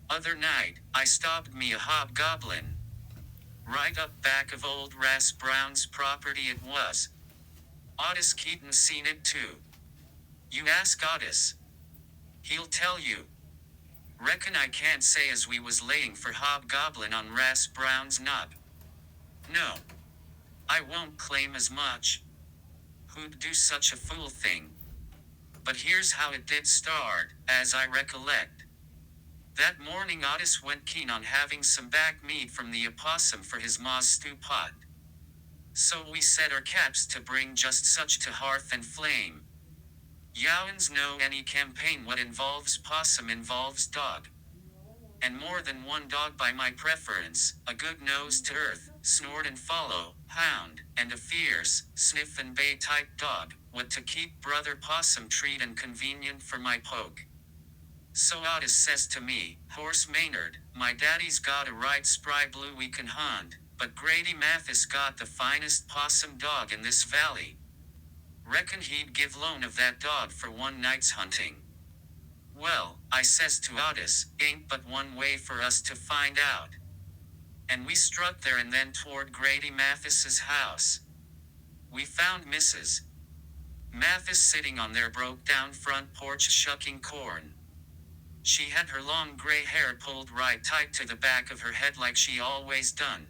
Other night, I stopped me a hobgoblin. Right up back of old Ras Brown's property it was. Otis Keaton seen it too. You ask Otis. He'll tell you. Reckon I can't say as we was laying for Hobgoblin on Ras Brown's knob. No. I won't claim as much. Who'd do such a fool thing? But here's how it did start, as I recollect. That morning Otis went keen on having some back meat from the opossum for his ma's stew pot. So we set our caps to bring just such to hearth and flame. Yowans know any campaign what involves possum involves dog. And more than one dog by my preference, a good nose to earth, snort and follow, hound, and a fierce, sniff and bay type dog, what to keep brother possum treat and convenient for my poke. So Otis says to me, Horse Maynard, my daddy's got a right spry blue we can hunt, but Grady Mathis got the finest possum dog in this valley. Reckon he'd give loan of that dog for one night's hunting. Well, I says to Otis, ain't but one way for us to find out. And we struck there and then toward Grady Mathis's house. We found Mrs. Mathis sitting on their broke-down front porch shucking corn. She had her long gray hair pulled right tight to the back of her head like she always done.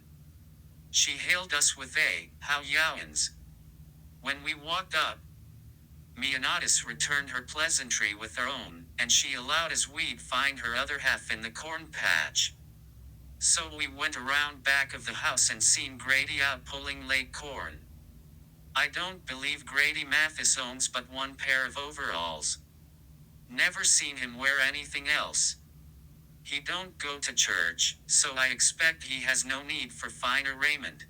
She hailed us with a, "How yowins?" When we walked up, me and Otis returned her pleasantry with our own, and she allowed as we'd find her other half in the corn patch. So we went around back of the house and seen Grady out pulling late corn. I don't believe Grady Mathis owns but one pair of overalls. Never seen him wear anything else. He don't go to church, so I expect he has no need for finer raiment.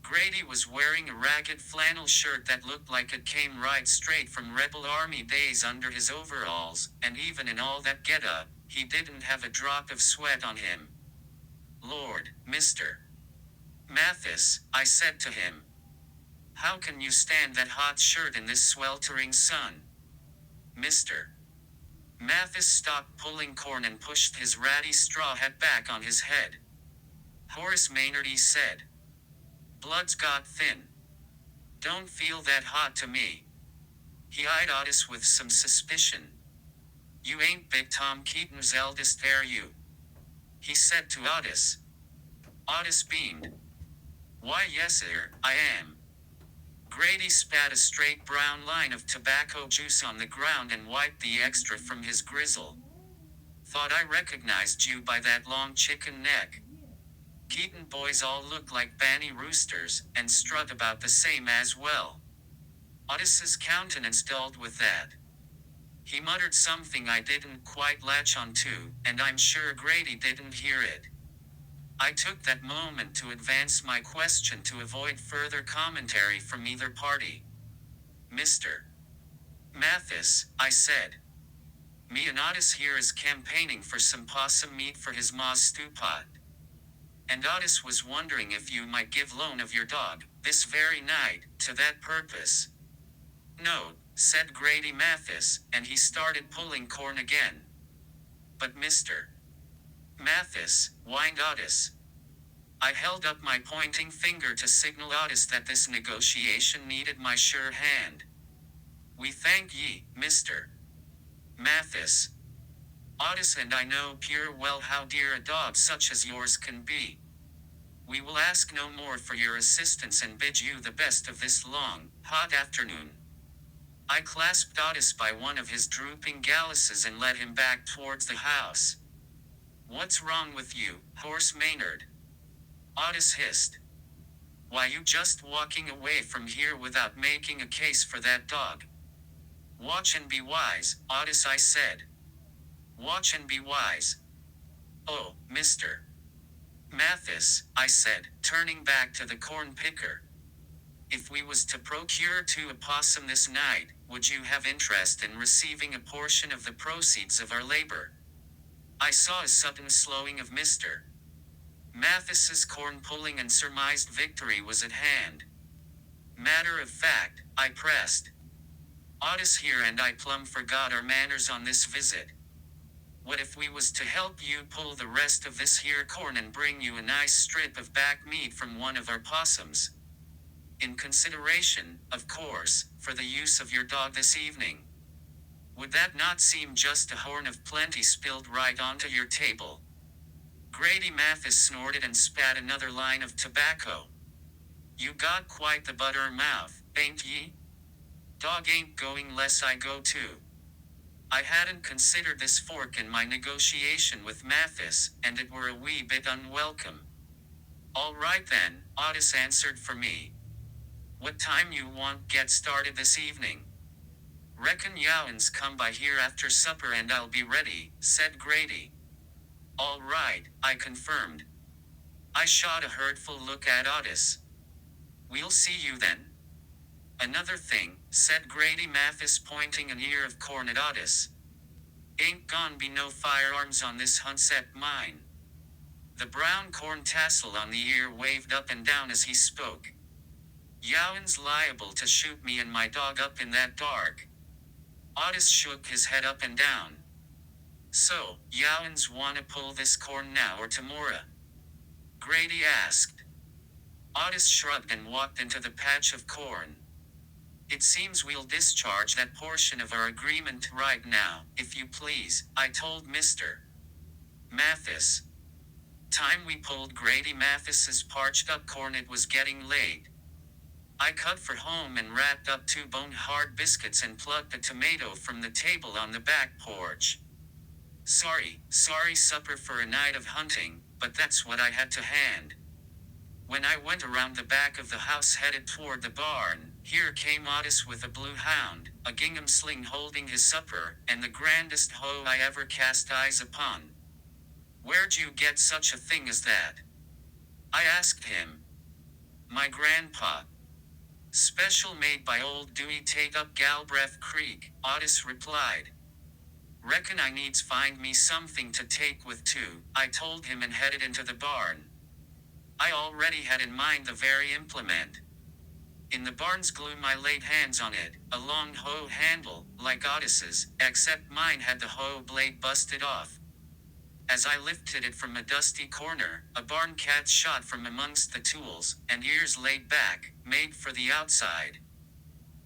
Grady was wearing a ragged flannel shirt that looked like it came right straight from Rebel Army days under his overalls, and even in all that get-up, he didn't have a drop of sweat on him. Lord, Mr. Mathis, I said to him. How can you stand that hot shirt in this sweltering sun? Mr. Mathis stopped pulling corn and pushed his ratty straw hat back on his head. Horace Maynard, he said. Blood's got thin. Don't feel that hot to me. He eyed Otis with some suspicion. You ain't Big Tom Keaton's eldest, are you? He said to Otis. Otis beamed. Why yes sir, I am. Grady spat a straight brown line of tobacco juice on the ground and wiped the extra from his grizzle. Thought I recognized you by that long chicken neck. Keaton boys all look like banny roosters, and strut about the same as well. Otis's countenance dulled with that. He muttered something I didn't quite latch on to, and I'm sure Grady didn't hear it. I took that moment to advance my question to avoid further commentary from either party. Mr. Mathis, I said. Me and Otis here is campaigning for some possum meat for his ma's stew pot. And Otis was wondering if you might give loan of your dog, this very night, to that purpose. No, said Grady Mathis, and he started pulling corn again. But Mr. Mathis, whined Otis. I held up my pointing finger to signal Otis that this negotiation needed my sure hand. We thank ye, Mr. Mathis. Otis and I know pure well how dear a dog such as yours can be. We will ask no more for your assistance and bid you the best of this long, hot afternoon. I clasped Otis by one of his drooping galluses and led him back towards the house. What's wrong with you, Horse Maynard? Otis hissed. Why you just walking away from here without making a case for that dog? Watch and be wise, Otis, I said. Watch and be wise. Oh, Mr. Mathis, I said, turning back to the corn picker. If we was to procure two opossum this night, would you have interest in receiving a portion of the proceeds of our labor? I saw a sudden slowing of Mr. Mathis's corn pulling and surmised victory was at hand. Matter of fact, I pressed. Otis here and I plumb forgot our manners on this visit. What if we was to help you pull the rest of this here corn and bring you a nice strip of back meat from one of our possums? In consideration, of course, for the use of your dog this evening. Would that not seem just a horn of plenty spilled right onto your table? Grady Mathis snorted and spat another line of tobacco. You got quite the butter mouth, ain't ye? Dog ain't going less I go too. I hadn't considered this fork in my negotiation with Mathis, and it were a wee bit unwelcome. All right then, Otis answered for me. What time you want get started this evening? Reckon Youans come by here after supper and I'll be ready, said Grady. All right, I confirmed. I shot a hurtful look at Otis. We'll see you then. Another thing, said Grady Mathis pointing an ear of corn at Otis. Ain't gon' be no firearms on this hunt's at mine. The brown corn tassel on the ear waved up and down as he spoke. Youans liable to shoot me and my dog up in that dark. Otis shook his head up and down. So, Youans wanna pull this corn now or tomorrow? Grady asked. Otis shrugged and walked into the patch of corn. It seems we'll discharge that portion of our agreement right now, if you please, I told Mr. Mathis. Time we pulled Grady Mathis's parched up corn, it was getting late. I cut for home and wrapped up 2 bone-hard biscuits and plucked a tomato from the table on the back porch. Sorry supper for a night of hunting, but that's what I had to hand. When I went around the back of the house headed toward the barn, here came Otis with a blue hound, a gingham sling holding his supper, and the grandest hoe I ever cast eyes upon. Where'd you get such a thing as that? I asked him. My grandpa. Special made by old Dewey Tate up Galbraith Creek, Otis replied. Reckon I needs find me something to take with too, I told him and headed into the barn. I already had in mind the very implement. In the barn's gloom I laid hands on it, a long hoe handle, like Otis's, except mine had the hoe blade busted off. As I lifted it from a dusty corner, a barn cat shot from amongst the tools, and ears laid back, made for the outside.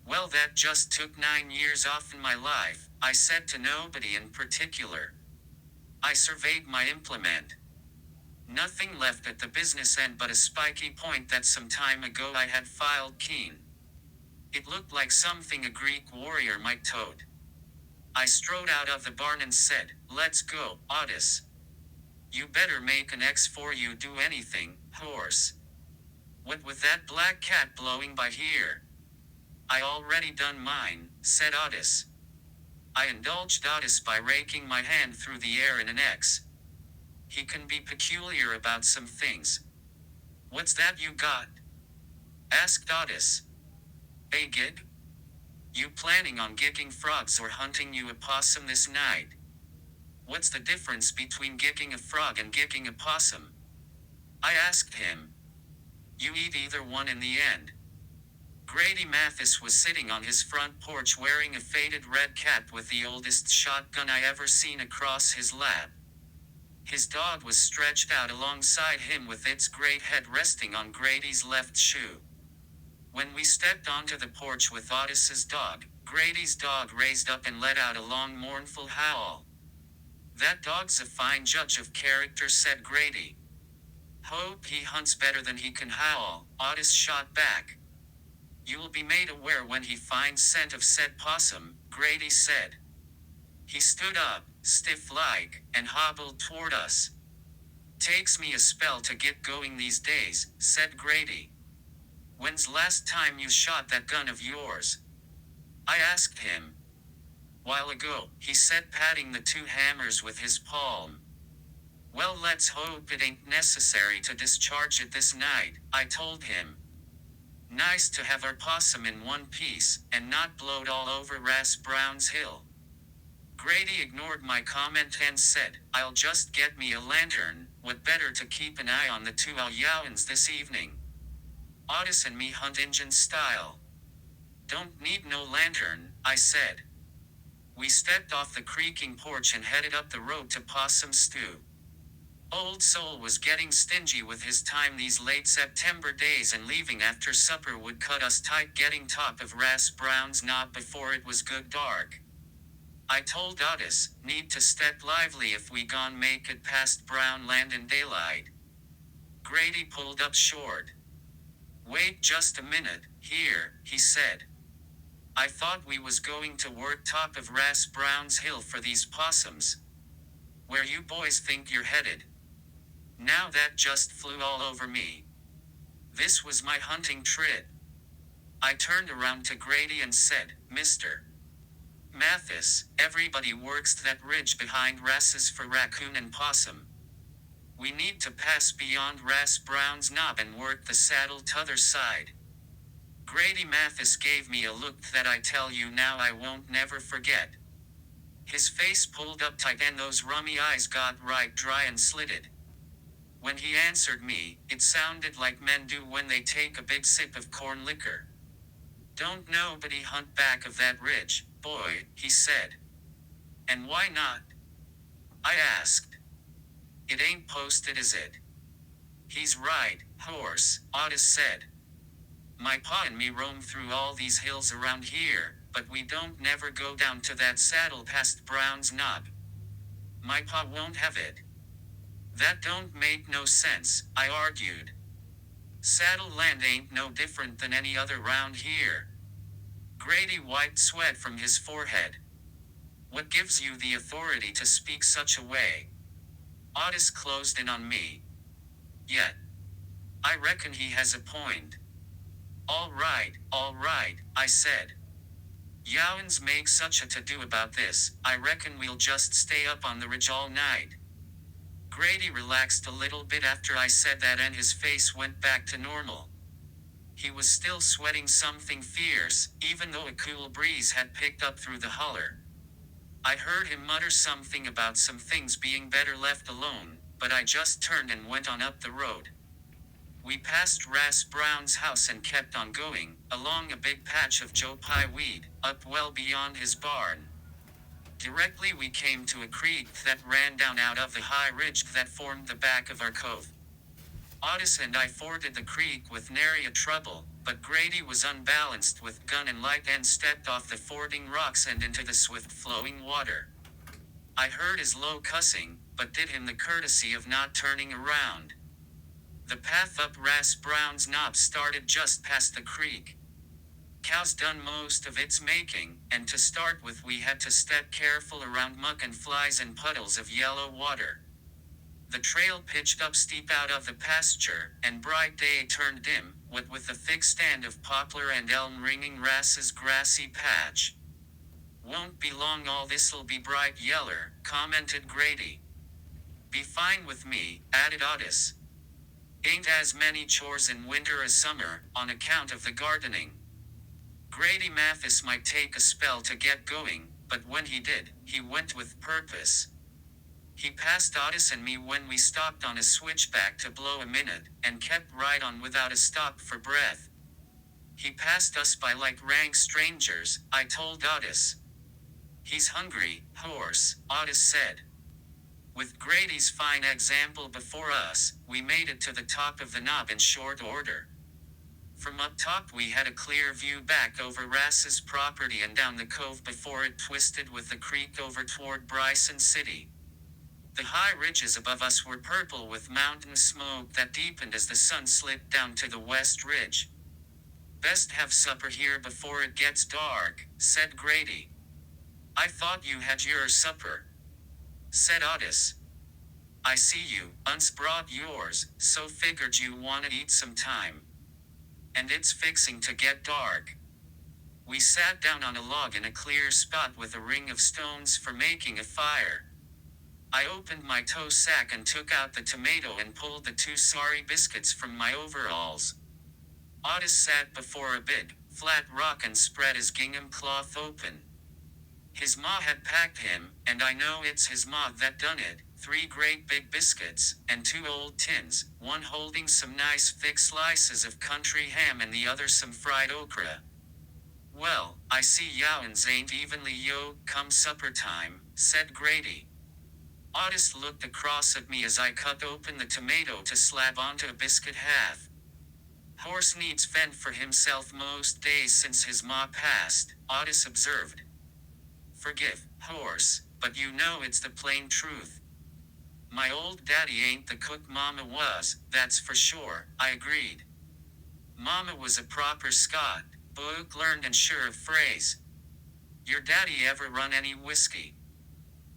Well, that just took 9 years off in my life, I said to nobody in particular. I surveyed my implement. Nothing left at the business end but a spiky point that some time ago I had filed keen. It looked like something a Greek warrior might tote. I strode out of the barn and said, Let's go, Otis. You better make an X for you do anything, horse. What with that black cat blowing by here? I already done mine, said Otis. I indulged Otis by raking my hand through the air in an X. He can be peculiar about some things. What's that you got? Asked Otis. A gig? You planning on gigging frogs or hunting you a possum this night? What's the difference between gigging a frog and gigging a possum? I asked him. You eat either one in the end. Grady Mathis was sitting on his front porch wearing a faded red cap with the oldest shotgun I ever seen across his lap. His dog was stretched out alongside him with its great head resting on Grady's left shoe. When we stepped onto the porch with Otis's dog, Grady's dog raised up and let out a long mournful howl. That dog's a fine judge of character, said Grady. Hope he hunts better than he can howl, Otis shot back. You'll be made aware when he finds scent of said possum, Grady said. He stood up, stiff-like, and hobbled toward us. Takes me a spell to get going these days, said Grady. When's last time you shot that gun of yours? I asked him. While ago, he said, patting the 2 hammers with his palm. Well, let's hope it ain't necessary to discharge it this night, I told him. Nice to have our possum in one piece, and not blowed all over Ras Brown's hill. Grady ignored my comment and said, I'll just get me a lantern, what better to keep an eye on the 2 Youans this evening. Otis and me hunt Injun style. Don't need no lantern, I said. We stepped off the creaking porch and headed up the road to Possum Stew. Old Soul was getting stingy with his time these late September days, and leaving after supper would cut us tight getting top of Ras Brown's Knob before it was good dark. I told Otis, need to step lively if we gon' make it past Brown Land in daylight. Grady pulled up short. Wait just a minute, here, he said. I thought we was going to work top of Ras Brown's hill for these possums. Where you boys think you're headed? Now that just flew all over me. This was my hunting trip. I turned around to Grady and said, Mr. Mathis, everybody works that ridge behind Ras's for raccoon and possum. We need to pass beyond Ras Brown's Knob and work the saddle t'other side. Grady Mathis gave me a look that I tell you now I won't never forget. His face pulled up tight and those rummy eyes got right dry and slitted. When he answered me, it sounded like men do when they take a big sip of corn liquor. Don't nobody hunt back of that ridge, boy, he said. And why not? I asked. It ain't posted, is it? He's right, horse, Otis said. My pa and me roam through all these hills around here, but we don't never go down to that saddle past Brown's Knob. My pa won't have it. That don't make no sense, I argued. Saddle land ain't no different than any other round here. Grady wiped sweat from his forehead. What gives you the authority to speak such a way? Otis closed in on me. Yet. I reckon he has a point. All right, I said. Yowens make such a to-do about this, I reckon we'll just stay up on the ridge all night. Grady relaxed a little bit after I said that and his face went back to normal. He was still sweating something fierce, even though a cool breeze had picked up through the holler. I heard him mutter something about some things being better left alone, but I just turned and went on up the road. We passed Ras Brown's house and kept on going, along a big patch of Joe Pye weed, up well beyond his barn. Directly we came to a creek that ran down out of the high ridge that formed the back of our cove. Otis and I forded the creek with nary a trouble, but Grady was unbalanced with gun and light and stepped off the fording rocks and into the swift-flowing water. I heard his low cussing, but did him the courtesy of not turning around. The path up Ras Brown's Knob started just past the creek. Cow's done most of its making, and to start with we had to step careful around muck and flies and puddles of yellow water. The trail pitched up steep out of the pasture, and bright day turned dim, what with a thick stand of poplar and elm ringing Ras's grassy patch. Won't be long all this'll be bright yeller, commented Grady. Be fine with me, added Otis. Ain't as many chores in winter as summer, on account of the gardening. Grady Mathis might take a spell to get going, but when he did, he went with purpose. He passed Otis and me when we stopped on a switchback to blow a minute, and kept right on without a stop for breath. He passed us by like rank strangers, I told Otis. He's hungry, horse, Otis said. With Grady's fine example before us, we made it to the top of the knob in short order. From up top we had a clear view back over Ras's property and down the cove before it twisted with the creek over toward Bryson City. The high ridges above us were purple with mountain smoke that deepened as the sun slipped down to the west ridge. Best have supper here before it gets dark, said Grady. I thought you had your supper, said Otis. I see you, uns brought yours, so figured you wanna eat some time. And it's fixing to get dark. We sat down on a log in a clear spot with a ring of stones for making a fire. I opened my tow sack and took out the tomato and pulled the 2 sorry biscuits from my overalls. Otis sat before a big, flat rock and spread his gingham cloth open. His ma had packed him, and I know it's his ma that done it, 3 great big biscuits, and 2 old tins, one holding some nice thick slices of country ham and the other some fried okra. Well, I see Youans ain't evenly yoked come supper time, said Grady. Otis looked across at me as I cut open the tomato to slab onto a biscuit half. Horse needs fend for himself most days since his ma passed, Otis observed. Forgive, horse, but you know it's the plain truth. My old daddy ain't the cook Mama was, that's for sure, I agreed. Mama was a proper Scot, book learned and sure of phrase. Your daddy ever run any whiskey?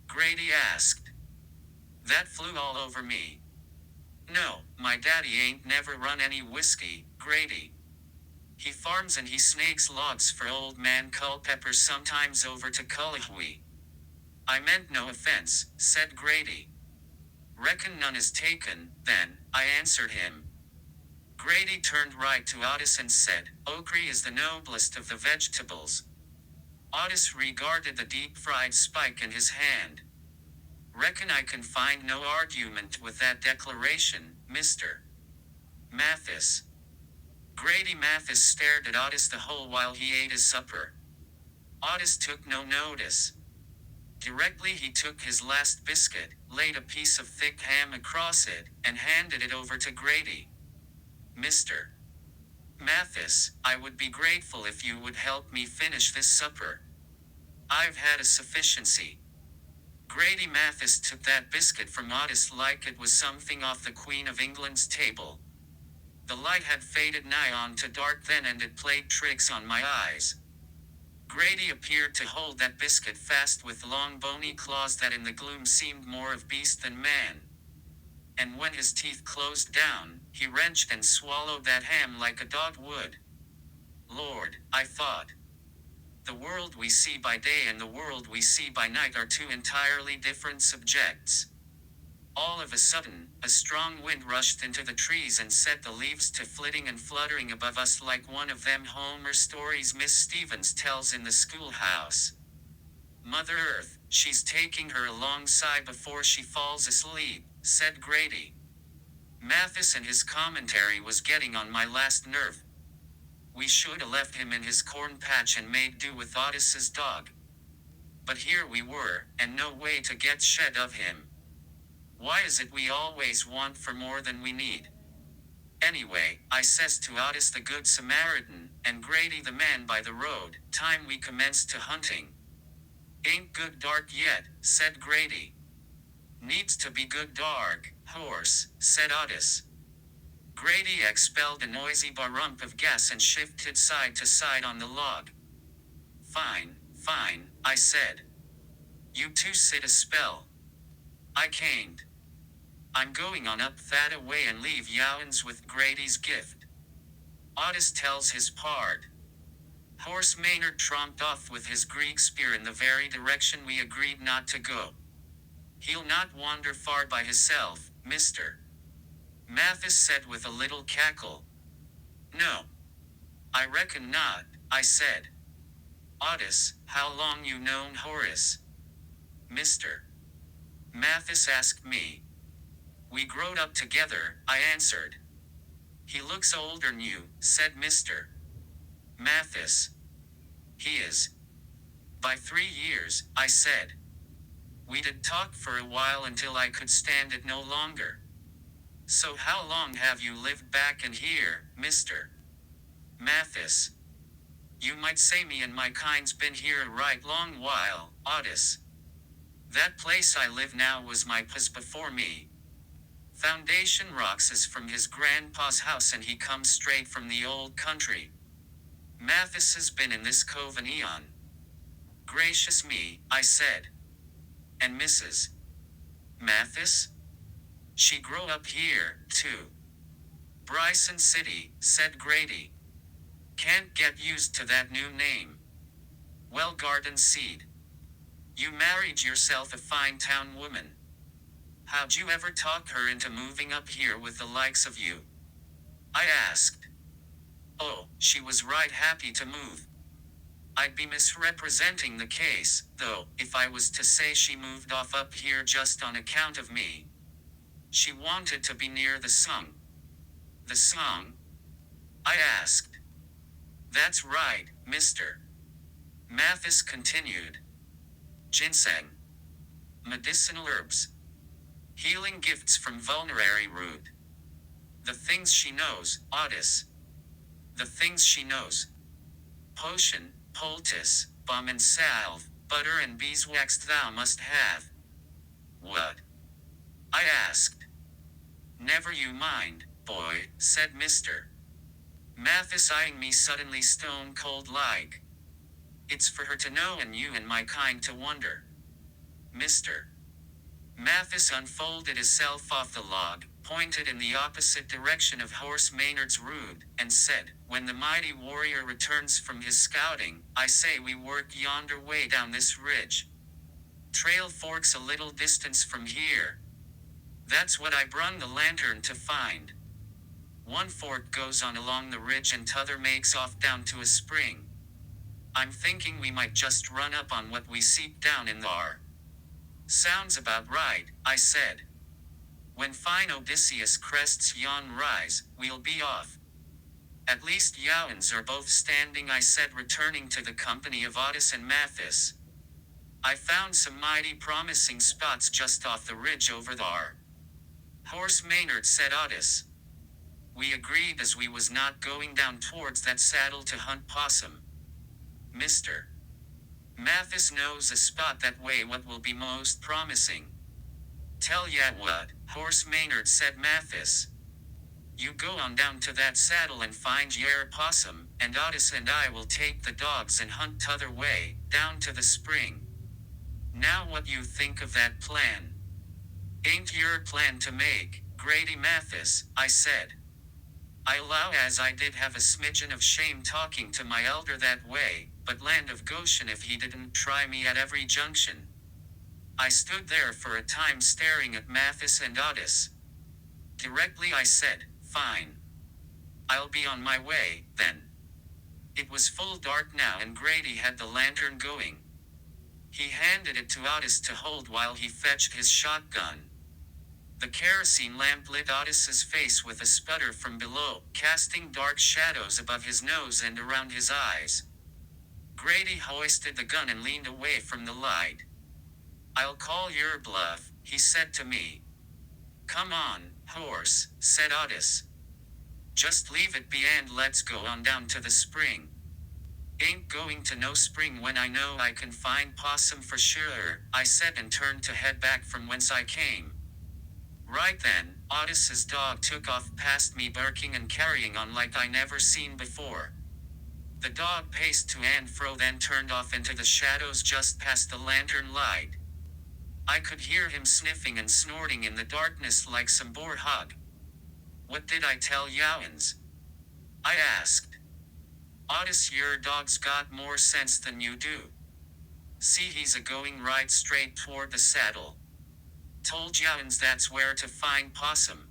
Grady asked. That flew all over me. No, my daddy ain't never run any whiskey, Grady. He farms and he snakes logs for old man Culpepper sometimes over to Cullowhee. I meant no offense, said Grady. Reckon none is taken, then, I answered him. Grady turned right to Otis and said, Okra is the noblest of the vegetables. Otis regarded the deep-fried spike in his hand. Reckon I can find no argument with that declaration, Mr. Mathis. Grady Mathis stared at Otis the whole while he ate his supper. Otis took no notice. Directly he took his last biscuit, laid a piece of thick ham across it, and handed it over to Grady. Mr. Mathis, I would be grateful if you would help me finish this supper. I've had a sufficiency. Grady Mathis took that biscuit from Otis like it was something off the Queen of England's table. The light had faded nigh on to dark then and it played tricks on my eyes. Grady appeared to hold that biscuit fast with long bony claws that in the gloom seemed more of beast than man. And when his teeth closed down, he wrenched and swallowed that ham like a dog would. Lord, I thought. The world we see by day and the world we see by night are two entirely different subjects. All of a sudden, a strong wind rushed into the trees and set the leaves to flitting and fluttering above us like one of them Homer stories Miss Stevens tells in the schoolhouse. Mother Earth, she's taking her a long sigh before she falls asleep, said Grady. Mathis and his commentary was getting on my last nerve. We should have left him in his corn patch and made do with Otis's dog. But here we were, and no way to get shed of him. Why is it we always want for more than we need? Anyway, I says to Otis the Good Samaritan, and Grady the man by the road, time we commenced to hunting. Ain't good dark yet, said Grady. Needs to be good dark, horse, said Otis. Grady expelled a noisy barump of gas and shifted side to side on the log. Fine, I said. You two sit a spell. I can't. I'm going on up that away and leave Youans with Grady's gift. Otis tells his part. Horse Maynard tromped off with his Greek spear in the very direction we agreed not to go. He'll not wander far by hisself, Mr. Mathis said with a little cackle. No. I reckon not, I said. Otis, how long you known Horace? Mr. Mathis asked me. We growed up together, I answered. He looks older'n you, said Mr. Mathis. He is. By 3 years, I said. We did talk for a while until I could stand it no longer. So how long have you lived back in here, Mr. Mathis? You might say me and my kind's been here a right long while, Otis. That place I live now was my pa's before me. Foundation rocks is from his grandpa's house and he comes straight from the old country. Mathis has been in this cove an eon. Gracious me, I said. And Mrs. Mathis? She grew up here, too. Bryson City, said Grady. Can't get used to that new name. Well, Garden Seed. You married yourself a fine town woman. How'd you ever talk her into moving up here with the likes of you? I asked. Oh, she was right happy to move. I'd be misrepresenting the case, though, if I was to say she moved off up here just on account of me. She wanted to be near the song. The song? I asked. That's right, mister. Mathis continued. Ginseng. Medicinal herbs. Healing gifts from vulnerary root. The things she knows, Otis. The things she knows. Potion, poultice, balm and salve, butter and beeswax thou must have. What? I asked. Never you mind, boy, said Mr. Mathis, eyeing me suddenly stone cold like. It's for her to know and you and my kind to wonder. Mr. Mathis unfolded himself off the log, pointed in the opposite direction of Horse Maynard's rood, and said, when the mighty warrior returns from his scouting, I say we work yonder way down this ridge. Trail forks a little distance from here. That's what I brung the lantern to find. One fork goes on along the ridge and t'other makes off down to a spring. I'm thinking we might just run up on what we seep down in thar. Sounds about right, I said. When fine Odysseus crests yon rise, we'll be off. At least Youans are both standing, I said, returning to the company of Otis and Mathis. I found some mighty promising spots just off the ridge over thar. Horse Maynard, said Otis. We agreed as we was not going down towards that saddle to hunt possum. Mr. Mathis knows a spot that way what will be most promising. Tell ya what, Horse Maynard, said Mathis. You go on down to that saddle and find yer possum, and Otis and I will take the dogs and hunt t'other way, down to the spring. Now what you think of that plan? Ain't your plan to make, Grady Mathis, I said. I allow as I did have a smidgen of shame talking to my elder that way, but land of Goshen if he didn't try me at every junction. I stood there for a time staring at Mathis and Otis. Directly I said, fine. I'll be on my way, then. It was full dark now and Grady had the lantern going. He handed it to Otis to hold while he fetched his shotgun. The kerosene lamp lit Otis's face with a sputter from below, casting dark shadows above his nose and around his eyes. Grady hoisted the gun and leaned away from the light. I'll call your bluff, he said to me. Come on, horse, said Otis. Just leave it be and let's go on down to the spring. Ain't going to no spring when I know I can find possum for sure, I said and turned to head back from whence I came. Right then, Otis's dog took off past me barking and carrying on like I never seen before. The dog paced to and fro then turned off into the shadows just past the lantern light. I could hear him sniffing and snorting in the darkness like some boar hog. What did I tell Youans? I asked. Otis, your dog's got more sense than you do. See, he's a-going right straight toward the saddle. Told Youans that's where to find possum.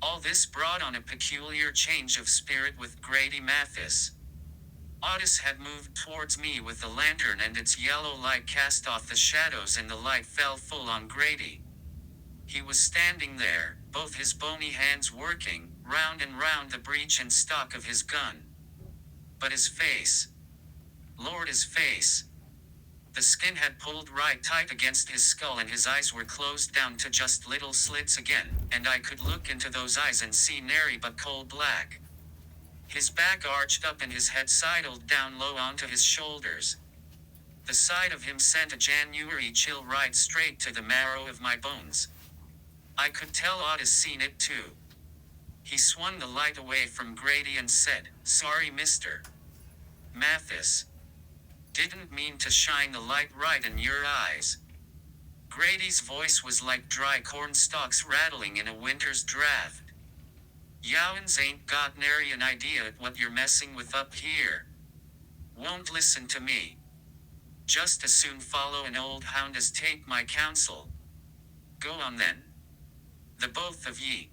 All this brought on a peculiar change of spirit with Grady Mathis. Otis had moved towards me with the lantern and its yellow light cast off the shadows and the light fell full on Grady. He was standing there, both his bony hands working, round and round the breech and stock of his gun. But his face. Lord, his face. The skin had pulled right tight against his skull and his eyes were closed down to just little slits again, and I could look into those eyes and see nary but coal black. His back arched up and his head sidled down low onto his shoulders. The sight of him sent a January chill right straight to the marrow of my bones. I could tell Otis seen it too. He swung the light away from Grady and said, Sorry, Mr. Mathis. Didn't mean to shine the light right in your eyes. Grady's voice was like dry corn stalks rattling in a winter's draft. Youans ain't got nary an idea at what you're messing with up here. Won't listen to me. Just as soon follow an old hound as take my counsel. Go on then. The both of ye.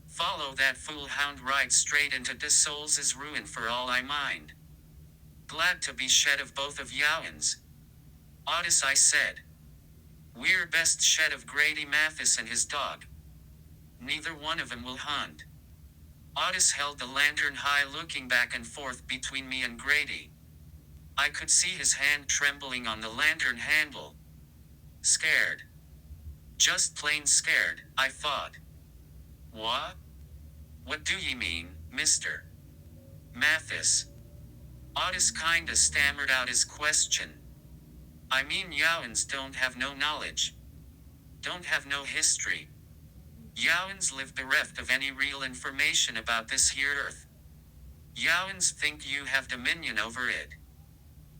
Follow that fool hound right straight into de soul's ruin for all I mind. Glad to be shed of both of Youans. Otis, I said. We're best shed of Grady Mathis and his dog. Neither one of 'em will hunt. Otis held the lantern high looking back and forth between me and Grady. I could see his hand trembling on the lantern handle. Scared. Just plain scared, I thought. What? What do ye mean, Mr. Mathis? Otis kinda stammered out his question. I mean Youans don't have no knowledge. Don't have no history. Youans live bereft of any real information about this here earth. Youans think you have dominion over it.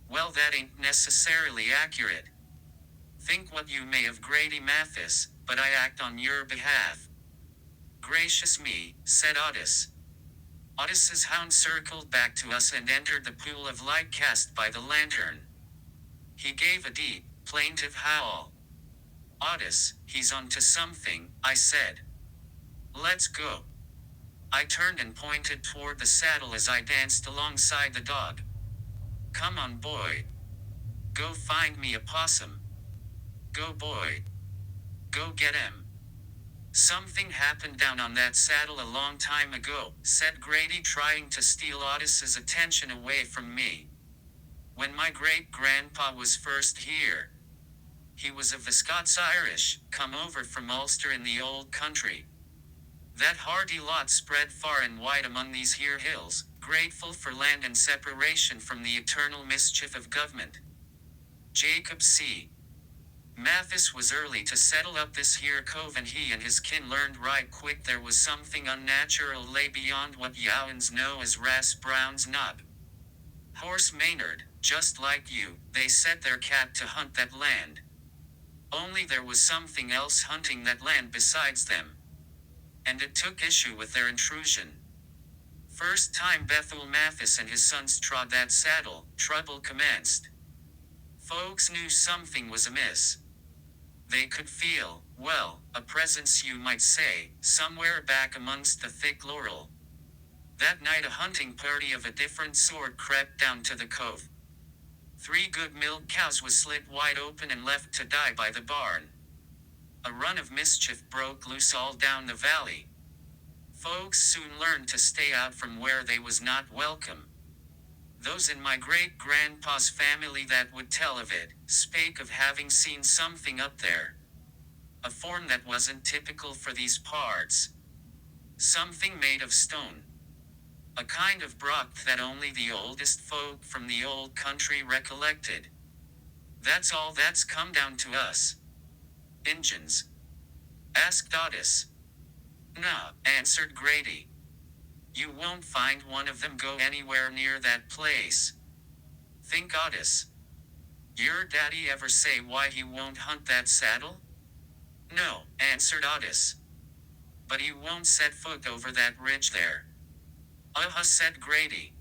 Well, that ain't necessarily accurate. Think what you may of Grady Mathis, but I act on your behalf. Gracious me, said Otis. Otis's hound circled back to us and entered the pool of light cast by the lantern. He gave a deep, plaintive howl. Otis, he's onto something, I said. Let's go. I turned and pointed toward the saddle as I danced alongside the dog. Come on, boy. Go find me a possum. Go, boy. Go get him. Something happened down on that saddle a long time ago, said Grady, trying to steal Otis's attention away from me. When my great-grandpa was first here. He was of the Scots-Irish, come over from Ulster in the old country. That hardy lot spread far and wide among these here hills, grateful for land and separation from the eternal mischief of government. Jacob C. Mathis was early to settle up this here cove, and he and his kin learned right quick there was something unnatural lay beyond what Youans know as Ras Brown's knob. Horse Maynard, just like you, they set their cat to hunt that land. Only there was something else hunting that land besides them. And it took issue with their intrusion. First time Bethel Mathis and his sons trod that saddle, trouble commenced. Folks knew something was amiss. They could feel, well, a presence you might say, somewhere back amongst the thick laurel. That night a hunting party of a different sort crept down to the cove. 3 good milk cows was slit wide open and left to die by the barn. A run of mischief broke loose all down the valley. Folks soon learned to stay out from where they was not welcome. Those in my great-grandpa's family that would tell of it, spake of having seen something up there. A form that wasn't typical for these parts. Something made of stone. A kind of brock that only the oldest folk from the old country recollected. That's all that's come down to us. Injuns? Asked Otis. Nah, answered Grady. You won't find one of them go anywhere near that place. Think, Otis. Your daddy ever say why he won't hunt that saddle? No, answered Otis. But he won't set foot over that ridge there. Said Grady.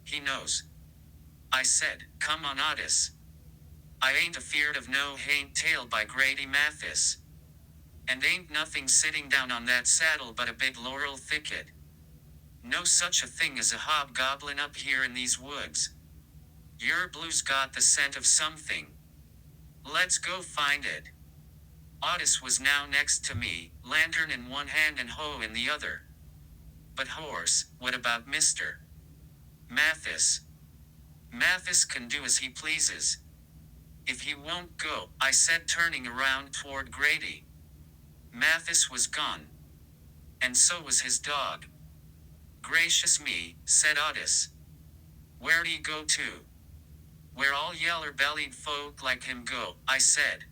He knows. I said, come on, Otis. I ain't afeard of no haint tale by Grady Mathis. And ain't nothing sitting down on that saddle but a big laurel thicket. No such a thing as a hobgoblin up here in these woods. Your blue's got the scent of something. Let's go find it. Otis was now next to me, lantern in one hand and hoe in the other. But horse, what about Mr. Mathis? Mathis can do as he pleases. If he won't go, I said, turning around toward Grady. Mathis was gone. And so was his dog. Gracious me, said Otis. Where'd he go to? Where all yeller-bellied folk like him go, I said.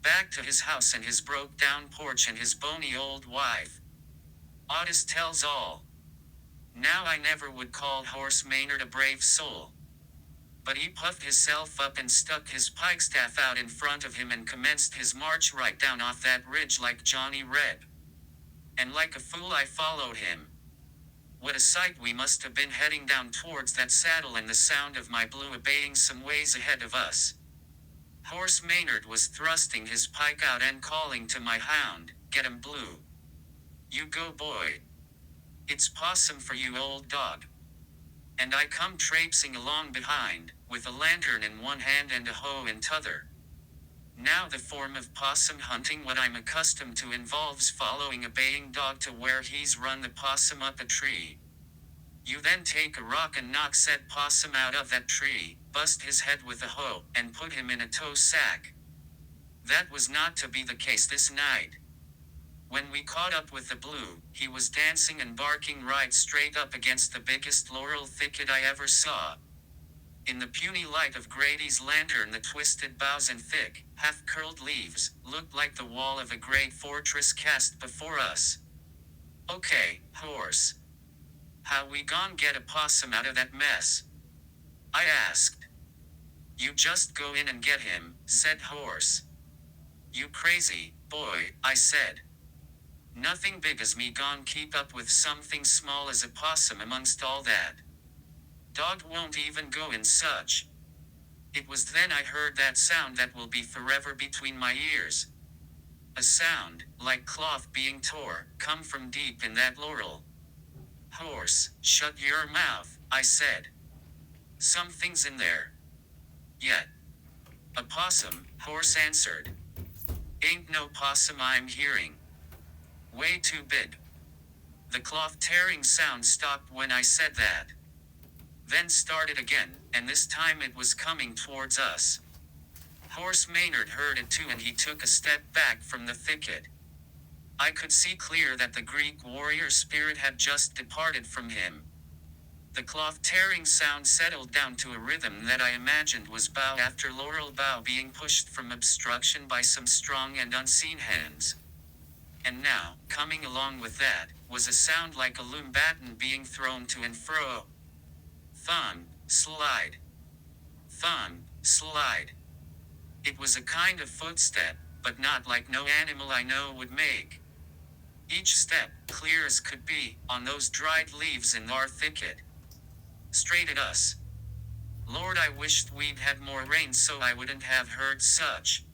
Back to his house and his broke-down porch and his bony old wife. Otis tells all. Now I never would call Horse Maynard a brave soul. But he puffed hisself up and stuck his pikestaff out in front of him and commenced his march right down off that ridge like Johnny Reb. And like a fool I followed him. What a sight we must have been heading down towards that saddle, and the sound of my blue baying some ways ahead of us. Horse Maynard was thrusting his pike out and calling to my hound, get him, Blue. You go, boy. It's possum for you, old dog. And I come traipsing along behind, with a lantern in one hand and a hoe in t'other. Now the form of possum hunting what I'm accustomed to involves following a baying dog to where he's run the possum up a tree. You then take a rock and knock said possum out of that tree, bust his head with a hoe, and put him in a tow sack. That was not to be the case this night. When we caught up with the Blue, he was dancing and barking right straight up against the biggest laurel thicket I ever saw. In the puny light of Grady's lantern, the twisted boughs and thick, half-curled leaves looked like the wall of a great fortress cast before us. "Okay, horse. How we gon' get a possum out of that mess?" I asked. "You just go in and get him," said Horse. "You crazy, boy," I said. "Nothing big as me gon' keep up with something small as a possum amongst all that. Dog won't even go in such." It was then I heard that sound that will be forever between my ears. A sound, like cloth being tore, come from deep in that laurel. "Horse, shut your mouth," I said. "Something's in there." "Yet." "A possum," Horse answered. "Ain't no possum I'm hearing. Way too big." The cloth tearing sound stopped when I said that. Then started again, and this time it was coming towards us. Horse Maynard heard it too, and he took a step back from the thicket. I could see clear that the Greek warrior spirit had just departed from him. The cloth tearing sound settled down to a rhythm that I imagined was bough after laurel bough being pushed from obstruction by some strong and unseen hands. And now, coming along with that, was a sound like a loom batten being thrown to and fro. Thump, slide. Thump, slide. It was a kind of footstep, but not like no animal I know would make. Each step, clear as could be, on those dried leaves in our thicket. Straight at us. Lord, I wished we'd had more rain so I wouldn't have heard such.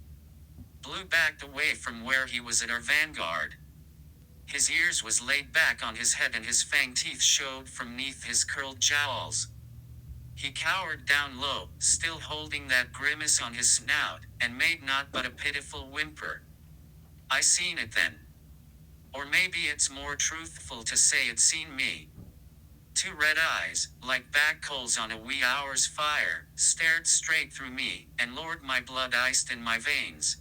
Blue backed away from where he was at our vanguard. His ears was laid back on his head and his fang teeth showed from neath his curled jowls. He cowered down low, still holding that grimace on his snout, and made not but a pitiful whimper. I seen it then. Or maybe it's more truthful to say it seen me. Two red eyes, like back coals on a wee hour's fire, stared straight through me, and Lord, my blood iced in my veins.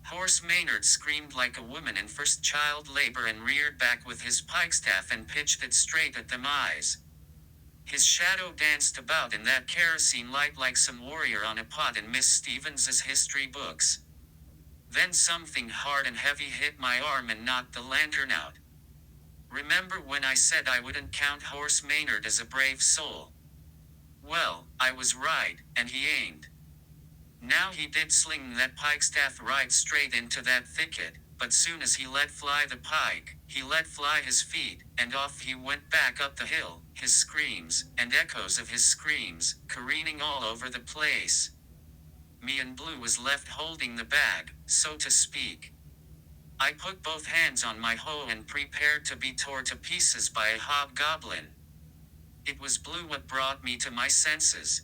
Horse Maynard screamed like a woman in first child labor and reared back with his pikestaff and pitched it straight at them eyes. His shadow danced about in that kerosene light like some warrior on a pot in Miss Stevens's history books. Then something hard and heavy hit my arm and knocked the lantern out. Remember when I said I wouldn't count Horse Maynard as a brave soul? Well, I was right, and he ain't. Now he did sling that pikestaff right straight into that thicket, but soon as he let fly the pike, he let fly his feet, and off he went back up the hill, his screams, and echoes of his screams, careening all over the place. Me and Blue was left holding the bag, so to speak. I put both hands on my hoe and prepared to be tore to pieces by a hobgoblin. It was Blue what brought me to my senses.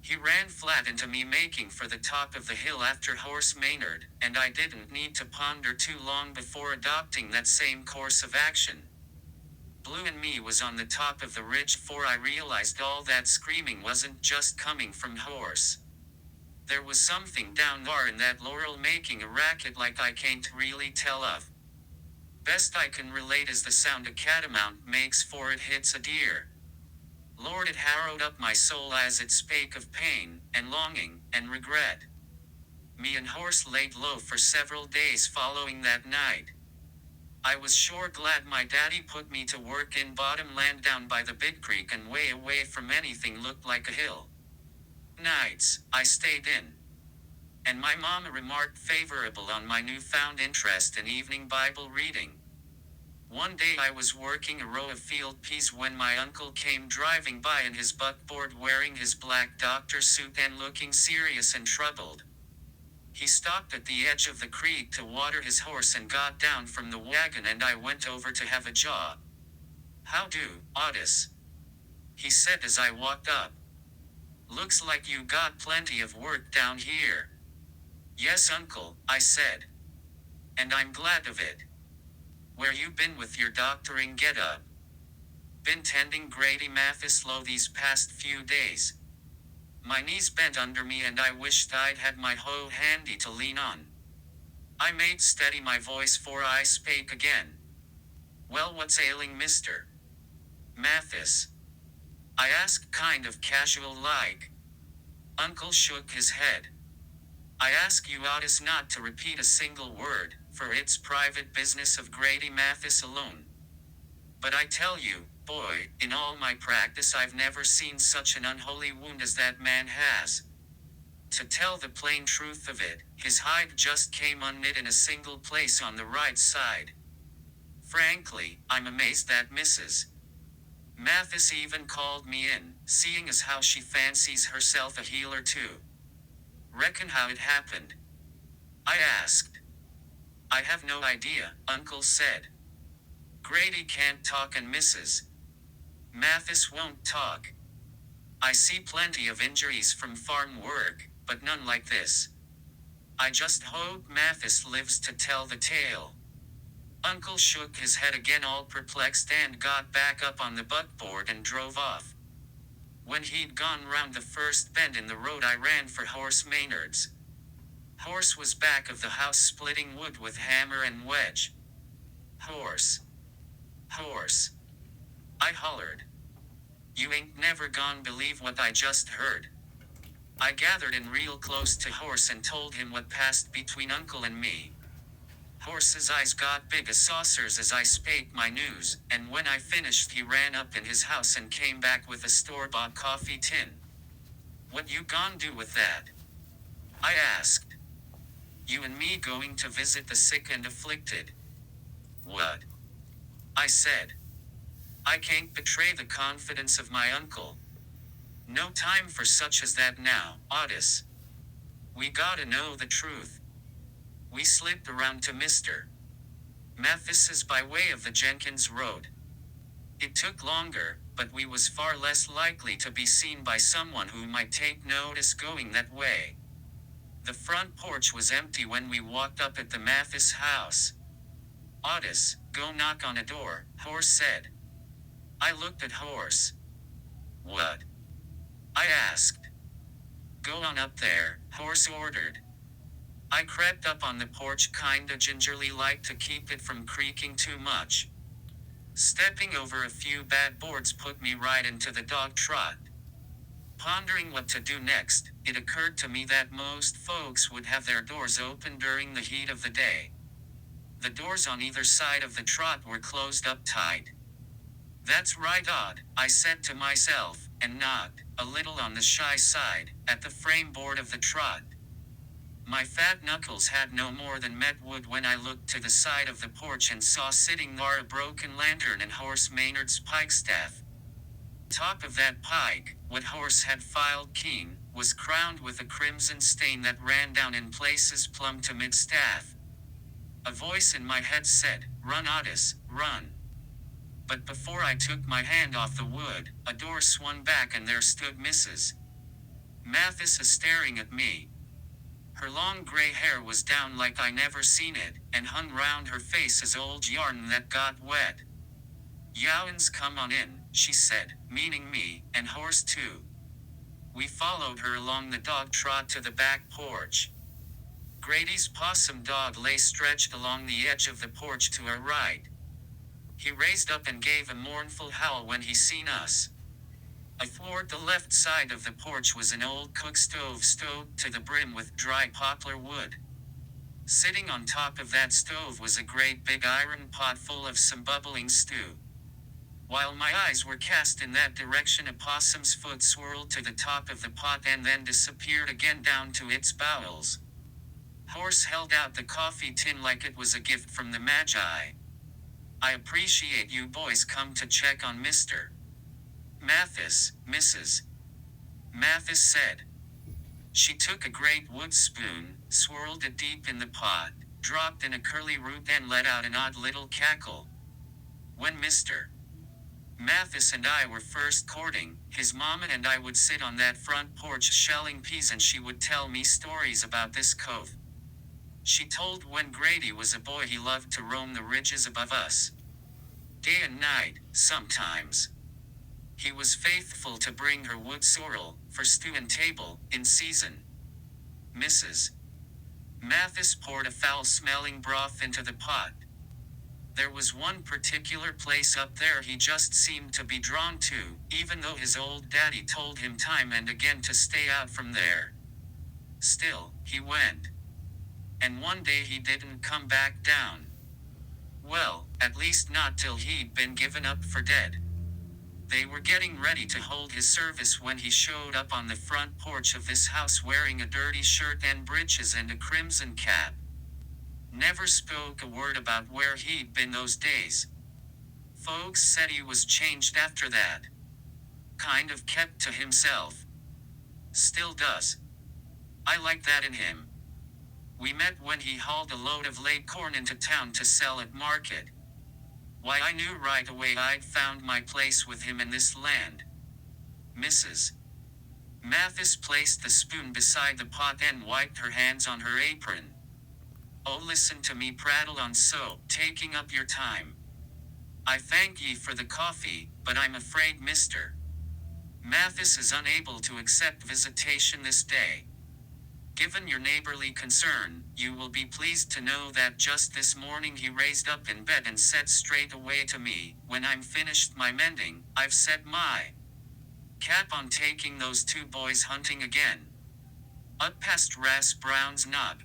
He ran flat into me, making for the top of the hill after Horse Maynard, and I didn't need to ponder too long before adopting that same course of action. Blue and me was on the top of the ridge 'fore I realized all that screaming wasn't just coming from Horse. There was something down there in that laurel making a racket like I can't really tell of. Best I can relate is the sound a catamount makes 'fore it hits a deer. Lord, it harrowed up my soul as it spake of pain, and longing, and regret. Me and Horse laid low for several days following that night. I was sure glad my daddy put me to work in bottom land down by the big creek and way away from anything looked like a hill. Nights, I stayed in. And my mama remarked favorable on my newfound interest in evening Bible reading. One day I was working a row of field peas when my uncle came driving by in his buckboard wearing his black doctor suit and looking serious and troubled. He stopped at the edge of the creek to water his horse and got down from the wagon, and I went over to have a jaw. "How do, Otis?" he said as I walked up. "Looks like you got plenty of work down here." "Yes, uncle," I said. "And I'm glad of it. Where you been with your doctoring get-up?" been tending Grady Mathis low these past few days. My knees bent under me and I wished I'd had my hoe handy to lean on. I made steady my voice for I spake again. Well, what's ailing Mr. Mathis? I asked kind of casual like. Uncle shook his head. I ask you oughtest not to repeat a single word, for it's private business of Grady Mathis alone. But I tell you, boy, in all my practice I've never seen such an unholy wound as that man has. To tell the plain truth of it, his hide just came unknit in a single place on the right side. Frankly, I'm amazed that Mrs. Mathis even called me in, seeing as how she fancies herself a healer too. Reckon how it happened? I asked. I have no idea, Uncle said. Grady can't talk and Mrs. Mathis won't talk. I see plenty of injuries from farm work, but none like this. I just hope Mathis lives to tell the tale. Uncle shook his head again all perplexed and got back up on the buckboard and drove off. When he'd gone round the first bend in the road I ran for Horse Maynard's. Horse was back of the house splitting wood with hammer and wedge. Horse. Horse. I hollered. You ain't never gon' believe what I just heard. I gathered in real close to Horse and told him what passed between Uncle and me. Horse's eyes got big as saucers as I spake my news, and when I finished he ran up in his house and came back with a store-bought coffee tin. What you gon' do with that? I asked. You and me going to visit the sick and afflicted. What? I said. I can't betray the confidence of my uncle. No time for such as that now, Otis. We gotta know the truth. We slipped around to Mr. Mathis's by way of the Jenkins Road. It took longer, but we was far less likely to be seen by someone who might take notice going that way. The front porch was empty when we walked up at the Mathis house. Otis, go knock on a door, Horse said. I looked at Horse. What? I asked. Go on up there, Horse ordered. I crept up on the porch kinda gingerly like to keep it from creaking too much. Stepping over a few bad boards put me right into the dog trot. Pondering what to do next, it occurred to me that most folks would have their doors open during the heat of the day. The doors on either side of the trot were closed up tight. That's right, odd, I said to myself, and knocked, a little on the shy side, at the frame board of the trot. My fat knuckles had no more than met wood when I looked to the side of the porch and saw sitting there a broken lantern and Horse Maynard's pike staff. Top of that pike, what Horse had filed keen, was crowned with a crimson stain that ran down in places plumb to mid-staff. A voice in my head said, "Run, Otis, run." But before I took my hand off the wood, a door swung back and there stood Mrs. Mathis staring at me. Her long gray hair was down like I never seen it, and hung round her face as old yarn that got wet. "Yowens, come on in," she said, meaning me, and Horse too. We followed her along the dog trot to the back porch. Grady's possum dog lay stretched along the edge of the porch to our right. He raised up and gave a mournful howl when he seen us. Athwart the left side of the porch was an old cook stove stowed to the brim with dry poplar wood. Sitting on top of that stove was a great big iron pot full of some bubbling stew. While my eyes were cast in that direction, a possum's foot swirled to the top of the pot and then disappeared again down to its bowels. Horse held out the coffee tin like it was a gift from the Magi. "I appreciate you boys come to check on Mr. Mathis, Mrs. Mathis said. She took a great wood spoon, swirled it deep in the pot, dropped in a curly root and let out an odd little cackle. When Mr. Mathis and I were first courting, his mama and I would sit on that front porch shelling peas and she would tell me stories about this cove. She told when Grady was a boy he loved to roam the ridges above us. Day and night, sometimes. He was faithful to bring her wood sorrel, for stew and table, in season. Mrs. Mathis poured a foul-smelling broth into the pot. There was one particular place up there he just seemed to be drawn to, even though his old daddy told him time and again to stay out from there. Still, he went. And one day he didn't come back down. Well, at least not till he'd been given up for dead. They were getting ready to hold his service when he showed up on the front porch of this house wearing a dirty shirt and breeches and a crimson cap. Never spoke a word about where he'd been those days. Folks said he was changed after that. Kind of kept to himself. Still does. I like that in him. We met when he hauled a load of late corn into town to sell at market. Why, I knew right away I'd found my place with him in this land. Mrs. Mathis placed the spoon beside the pot and wiped her hands on her apron. Oh, listen to me prattle on so, taking up your time. I thank ye for the coffee, but I'm afraid Mr. Mathis is unable to accept visitation this day. Given your neighborly concern, you will be pleased to know that just this morning he raised up in bed and said straight away to me, when I'm finished my mending, I've set my cap on taking those two boys hunting again. Up past Ras Brown's knob.